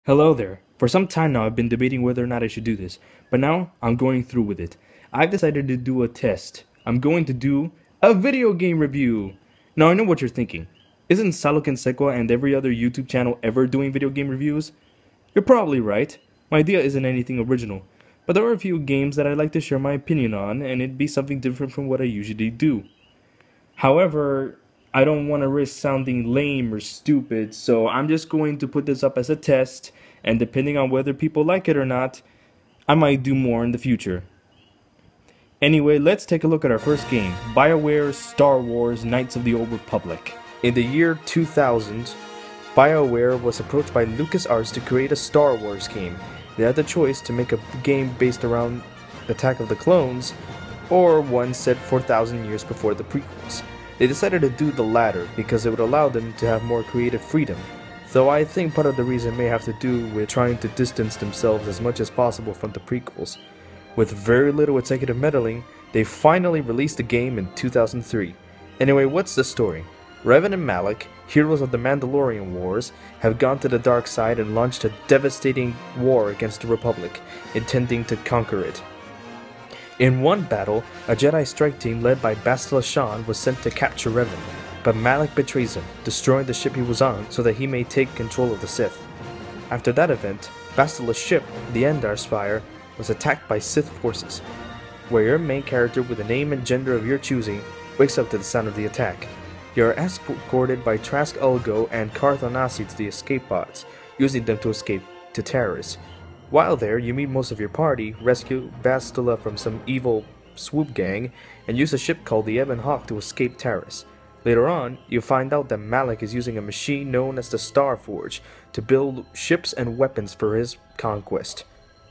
Hello there. For some time now I've been debating whether or not I should do this, but now I'm going through with it. I've decided to do a test. I'm going to do a video game review. Now I know what you're thinking. Isn't Saluk and Sekwa and every other YouTube channel ever doing video game reviews? You're probably right. My idea isn't anything original, but there are a few games that I'd like to share my opinion on, and it'd be something different from what I usually do. However, I don't want to risk sounding lame or stupid, so I'm just going to put this up as a test, and depending on whether people like it or not, I might do more in the future. Anyway, let's take a look at our first game, Bioware's Star Wars Knights of the Old Republic. In the year 2000, Bioware was approached by Lucasarts to create a Star Wars game. They had the choice to make a game based around Attack of the Clones, or one set 4,000 years before the prequels. They decided to do the latter because it would allow them to have more creative freedom, though I think part of the reason may have to do with trying to distance themselves as much as possible from the prequels. With very little executive meddling, they finally released the game in 2003. Anyway, what's the story? Revan and Malak, heroes of the Mandalorian Wars, have gone to the dark side and launched a devastating war against the Republic, intending to conquer it. In one battle, a Jedi strike team led by Bastila Shan was sent to capture Revan, but Malak betrays him, destroying the ship he was on so that he may take control of the Sith. After that event, Bastila's ship, the Endar Spire, was attacked by Sith forces, where your main character with a name and gender of your choosing wakes up to the sound of the attack. You are escorted by Trask Ulgo and Karth Onasi to the escape pods, using them to escape to Taris. While there, you meet most of your party, rescue Bastila from some evil swoop gang, and use a ship called the Ebon Hawk to escape Taris. Later on, you find out that Malak is using a machine known as the Star Forge to build ships and weapons for his conquest.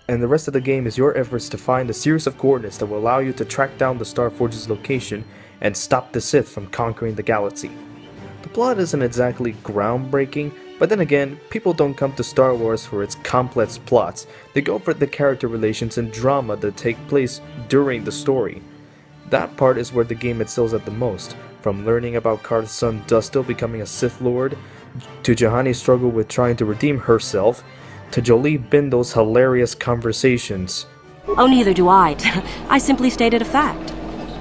And the rest of the game is your efforts to find a series of coordinates that will allow you to track down the Star Forge's location and stop the Sith from conquering the galaxy. The plot isn't exactly groundbreaking, but then again, people don't come to Star Wars for its complex plots. They go for the character relations and drama that take place during the story. That part is where the game excels at the most, from learning about Karth's son Dustil becoming a Sith Lord, to Juhani's struggle with trying to redeem herself, to Jolee Bindle's hilarious conversations. Oh, neither do I. I simply stated a fact.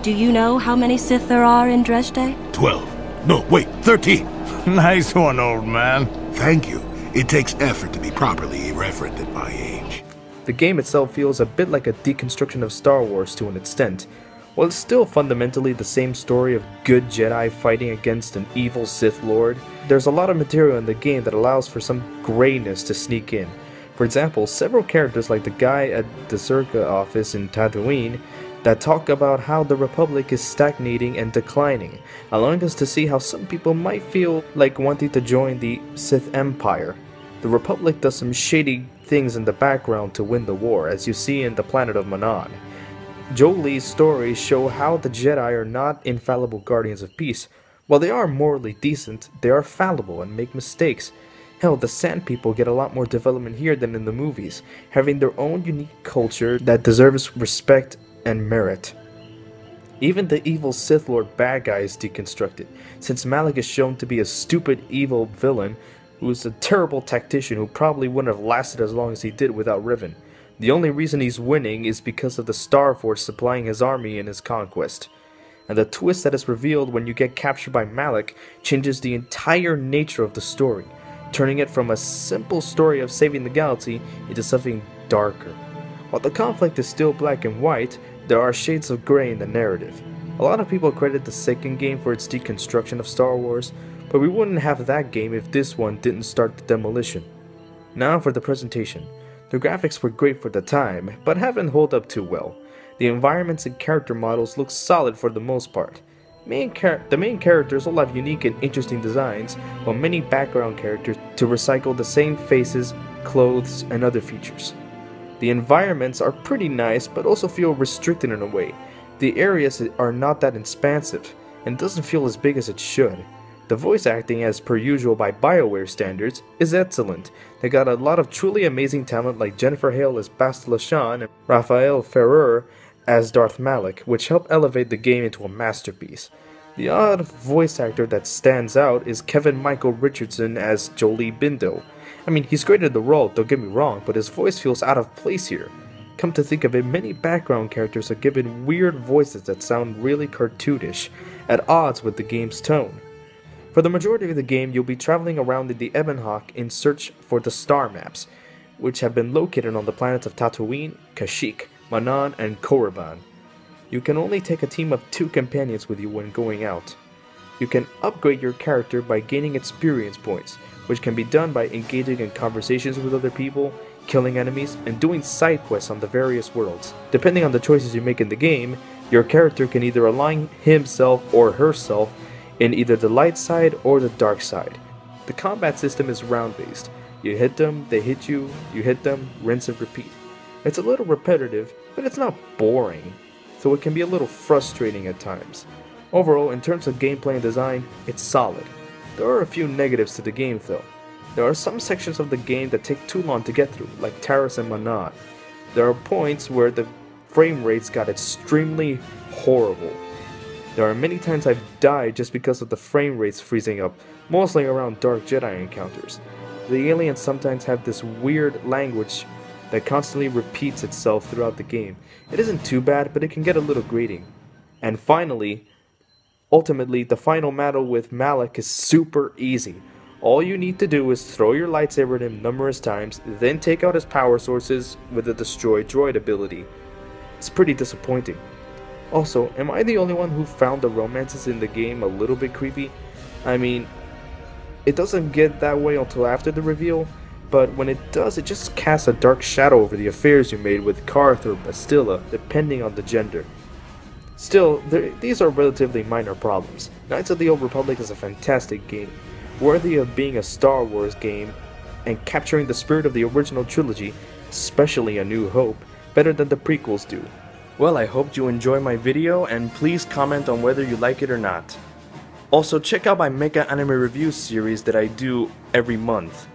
Do you know how many Sith there are in Dresde? 12. No, wait, 13. Nice one, old man. Thank you. It takes effort to be properly irreverent at my age. The game itself feels a bit like a deconstruction of Star Wars to an extent. While it's still fundamentally the same story of good Jedi fighting against an evil Sith Lord, there's a lot of material in the game that allows for some grayness to sneak in. For example, several characters like the guy at the Circa office in Tatooine that talk about how the Republic is stagnating and declining, allowing us to see how some people might feel like wanting to join the Sith Empire. The Republic does some shady things in the background to win the war, as you see in the planet of Manan. Jolie's stories show how the Jedi are not infallible guardians of peace. While they are morally decent, they are fallible and make mistakes. Hell, the Sand People get a lot more development here than in the movies, having their own unique culture that deserves respect and merit. Even the evil Sith Lord bad guy is deconstructed, since Malak is shown to be a stupid evil villain who is a terrible tactician who probably wouldn't have lasted as long as he did without Revan. The only reason he's winning is because of the Star Force supplying his army in his conquest. And the twist that is revealed when you get captured by Malak changes the entire nature of the story, turning it from a simple story of saving the galaxy into something darker. While the conflict is still black and white, there are shades of gray in the narrative. A lot of people credit the second game for its deconstruction of Star Wars, but we wouldn't have that game if this one didn't start the demolition. Now for the presentation. The graphics were great for the time, but haven't held up too well. The environments and character models look solid for the most part. The main characters all have unique and interesting designs, while many background characters to recycle the same faces, clothes, and other features. The environments are pretty nice, but also feel restricted in a way. The areas are not that expansive, and doesn't feel as big as it should. The voice acting, as per usual by Bioware standards, is excellent. They got a lot of truly amazing talent like Jennifer Hale as Bastila Shan and Raphael Ferrer as Darth Malak, which help elevate the game into a masterpiece. The odd voice actor that stands out is Kevin Michael Richardson as Jolee Bindle. I mean, he's great at the role, don't get me wrong, but his voice feels out of place here. Come to think of it, many background characters are given weird voices that sound really cartoonish, at odds with the game's tone. For the majority of the game, you'll be traveling around in the Ebonhawk in search for the star maps, which have been located on the planets of Tatooine, Kashyyyk, Manaan, and Korriban. You can only take a team of 2 companions with you when going out. You can upgrade your character by gaining experience points, which can be done by engaging in conversations with other people, killing enemies, and doing side quests on the various worlds. Depending on the choices you make in the game, your character can either align himself or herself in either the light side or the dark side. The combat system is round-based. You hit them, they hit you, you hit them, rinse and repeat. It's a little repetitive, but it's not boring, so it can be a little frustrating at times. Overall, in terms of gameplay and design, it's solid. There are a few negatives to the game though. There are some sections of the game that take too long to get through, like Taris and Manaan. There are points where the frame rates got extremely horrible. There are many times I've died just because of the frame rates freezing up, mostly around Dark Jedi encounters. The aliens sometimes have this weird language that constantly repeats itself throughout the game. It isn't too bad, but it can get a little grating. And finally, ultimately, the final battle with Malak is super easy. All you need to do is throw your lightsaber at him numerous times, then take out his power sources with the Destroy Droid ability. It's pretty disappointing. Also, am I the only one who found the romances in the game a little bit creepy? I mean, it doesn't get that way until after the reveal, but when it does, it just casts a dark shadow over the affairs you made with Karth or Bastilla, depending on the gender. Still, these are relatively minor problems. Knights of the Old Republic is a fantastic game, worthy of being a Star Wars game, and capturing the spirit of the original trilogy, especially A New Hope, better than the prequels do. Well, I hope you enjoy my video, and please comment on whether you like it or not. Also, check out my Mecha Anime Review series that I do every month.